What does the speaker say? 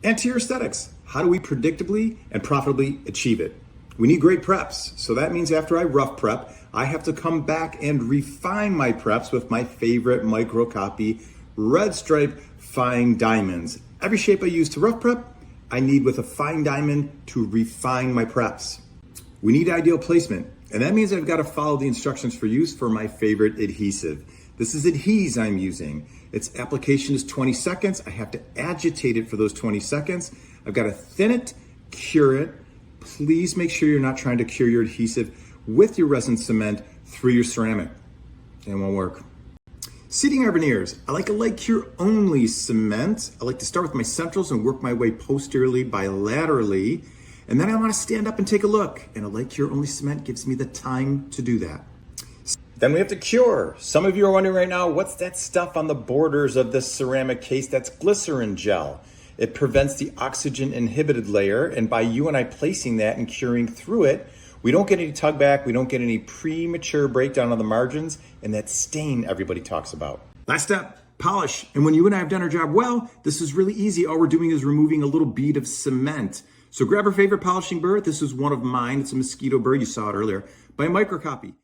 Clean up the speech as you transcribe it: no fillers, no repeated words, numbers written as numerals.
Anterior aesthetics. How do we predictably and profitably achieve it? We need great preps. So that means after I rough prep, I have to come back and refine my preps with my favorite micro copy red stripe fine diamonds. Every shape I use to rough prep, I need with a fine diamond to refine my preps. We need ideal placement, and that means I've got to follow the instructions for use for my favorite adhesive. This is Adhesive I'm using. Its application is 20 seconds. I have to agitate it for those 20 seconds. I've got to thin it, cure it. Please make sure you're not trying to cure your adhesive with your resin cement through your ceramic. It won't work. Seating our veneers. I like a light cure only cement. I like to start with my centrals and work my way posteriorly bilaterally. And then I want to stand up and take a look. And a light cure only cement gives me the time to do that. Then we have to cure. Some of you are wondering right now, what's that stuff on the borders of this ceramic case? That's glycerin gel. It prevents the oxygen inhibited layer. And by you and I placing that and curing through it, we don't get any tug back. We don't get any premature breakdown on the margins and that stain everybody talks about. Last step, polish. And when you and I have done our job well, this is really easy. All we're doing is removing a little bead of cement. So grab our favorite polishing burr. This is one of mine. It's a mosquito burr. You saw it earlier. Buy a microcopy.